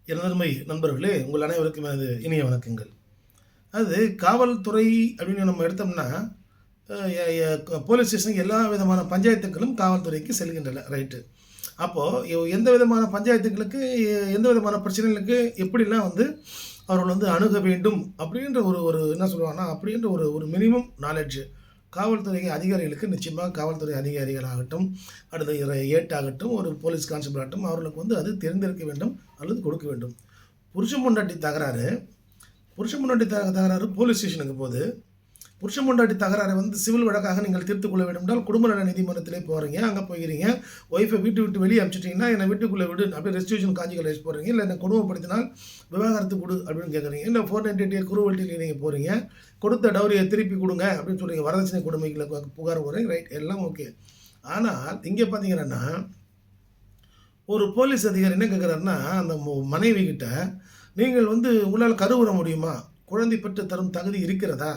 எனதருமை நண்பர்களே, உங்கள் அனைவருக்கும் எனது இனிய வணக்கங்கள். அது காவல்துறை அப்படின்னு நம்ம எடுத்தோம்னா, அ எ எ போலீஸ் ஸ்டேஷனுக்கு எல்லா விதமான பஞ்சாயத்துக்களும் காவல்துறைக்கு செல்கின்றன. ரைட்டு. அப்போ எந்த விதமான பஞ்சாயத்துகளுக்கு, எந்த விதமான பிரச்சனைகளுக்கு எப்படிலாம் அவர்கள் அணுக வேண்டும் அப்படின்ற ஒரு ஒரு என்ன சொல்லுவாங்கன்னா, அப்படின்ற ஒரு ஒரு மினிமம் நாலெட்ஜ் காவல்துறை அதிகாரிகளுக்கு நிச்சயமாக காவல்துறை அதிகாரிகளாகட்டும், அடுத்து ஏட்டாகட்டும், ஒரு போலீஸ் கான்ஸ்டபிள் ஆகட்டும், அவர்களுக்கு அது தெரிந்திருக்க வேண்டும் அல்லது கொடுக்க வேண்டும். புருஷன் பொண்டாட்டி தகராறு புருஷன் பொண்டாட்டி தகராறு போலீஸ் ஸ்டேஷனுக்கு போகுது. புருஷன் பொண்டாட்டி தகராறை சிவில் வழக்காக நீங்கள் தீர்த்துக் கொள்ள வேண்டும் என்றால் குடும்ப நல நீதிமன்றத்திலே போகிறீங்க. அங்கே போகிறீங்க. ஒய்ஃபை வீட்டு விட்டு வெளியே அனுப்பிச்சிட்டிங்கன்னா, என்னை வீட்டுக்குள்ளே விடு அப்படியே ரெஸ்டியூஷன் காஞ்சிகள் ரைஸ் போடுறீங்க. இல்லை என்னை குடும்பப்படுத்தினால் விவாகரத்து கொடு அப்படின்னு கேட்குறீங்க. இல்லை 498 குரூவல்ட்டியில் நீங்கள் போகிறீங்க. கொடுத்த டவுரியை திருப்பி கொடுங்க அப்படின்னு சொல்கிறீங்க. வரதட்சணை கொடுமைகளை புகார் போகிறீங்க. ரைட், எல்லாம் ஓகே. ஆனால் இங்கே பார்த்தீங்கன்னா, ஒரு போலீஸ் அதிகாரி என்ன கேட்குறாருன்னா, அந்த மனைவி கிட்ட நீங்கள் உங்களால் கருவுற முடியுமா? குழந்தை பெற்று தரும் தகுதி இருக்கிறதா?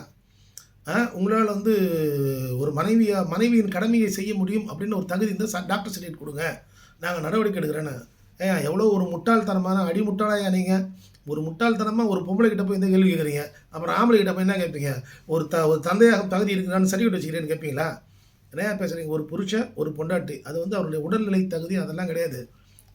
உங்களால் ஒரு மனைவியின் கடமையை செய்ய முடியும் அப்படின்னு ஒரு தகுதி இருந்தால் டாக்டர் சர்டிஃபிகேட் கொடுங்க, நாங்கள் நடவடிக்கை எடுக்கிறேன்னு. எவ்வளோ ஒரு முட்டாள்தனமான அடிமுட்டாளாயா நீங்கள்? ஒரு முட்டாள்தனமாக ஒரு பொம்பளை கிட்ட போய் இந்த கேள்வி கேட்குறீங்க. அப்புறம் ஆம்பளை கிட்ட போய் என்ன கேட்பீங்க? ஒரு தந்தையாக தகுதி இருக்கிறான்னு சர்டிஃபிகேட் வச்சுக்கிறேன்னு கேட்பீங்களா? என்ன பேசுகிறீங்க? ஒரு புருஷன் ஒரு பொண்டாட்டி, அது அவருடைய உடல்நிலை தகுதி அதெல்லாம் கிடையாது.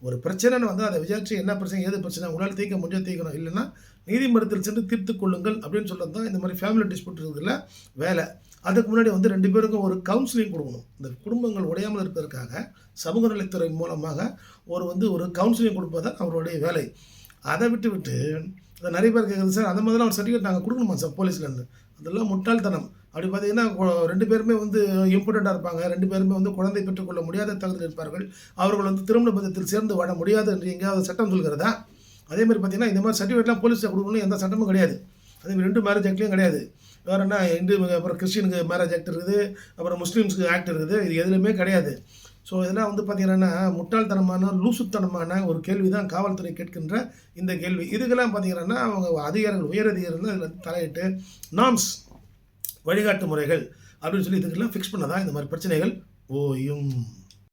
ஒரு பிரச்சனைன்னு அதை விசாரித்து என்ன பிரச்சனை, ஏது பிரச்சனை, உங்களால் தீர்க்க முடிஞ்சால் தீர்க்கணும், இல்லைன்னா நீதிமன்றத்தில் சென்று தீர்த்து கொள்ளுங்கள் அப்படின்னு சொல்கிறது தான் இந்த மாதிரி ஃபேமிலி டிஸ்பியூட் இருக்குதுல்ல வேலை. அதுக்கு முன்னாடி 2 பேருக்கும் ஒரு கவுன்சிலிங் கொடுக்கணும். இந்த குடும்பங்கள் உடையாமல் இருப்பதற்காக சமூக நலத்துறை மூலமாக ஒரு கவுன்சிலிங் கொடுப்பது தான் அவருடைய வேலை. அதை விட்டு நிறைய பேர் கேட்குறது, சார் அந்த மாதிரிலாம் ஒரு சர்டிஃபிகேட் நாங்கள் கொடுக்கணுமா சார் போலீஸ்லேருந்து? அதெல்லாம் முட்டாள்தனம். அப்படி பார்த்தீங்கன்னா 2 பேருமே இம்பார்ட்டண்ட்டாக இருப்பாங்க. 2 பேருமே குழந்தை பெற்றுக்கொள்ள முடியாத தகுதியில் இருப்பார்கள். அவர்கள் திருமண பந்தத்தில் சேர்ந்து வாழ முடியாது என்று எங்கேயாவது சட்டம் சொல்கிறதா? அதேமாதிரி பார்த்தீங்கன்னா இந்த மாதிரி சர்டிஃபிகேட்லாம் போலீஸில் கொடுக்கணும்னு எந்த சட்டமும் கிடையாது. அதேமாதிரி 2 மேரேஜ் ஆக்ட்லேயும் கிடையாது. வேறு என்ன, அப்புறம் கிறிஸ்டினுக்கு மேரேஜ் ஆக்ட் இருக்குது, அப்புறம் முஸ்லீம்ஸுக்கு ஆக்ட் இருக்குது. இது எதுலையுமே கிடையாது. ஸோ இதெல்லாம் பார்த்தீங்கன்னா முட்டாள்தனமான லூசுத்தனமான ஒரு கேள்வி தான் காவல்துறை கேட்கின்ற இந்த கேள்வி. இதுக்கெல்லாம் பார்த்தீங்கன்னா அவங்க அதிகாரிகள், உயர் அதிகாரிகள் இதில் தலையிட்டு நார்ம்ஸ், வழிகாட்டு முறைகள் அப்படின்னு சொல்லி இதுக்கெல்லாம் ஃபிக்ஸ் பண்ணதான் இந்த மாதிரி பிரச்சனைகள் ஓயும்.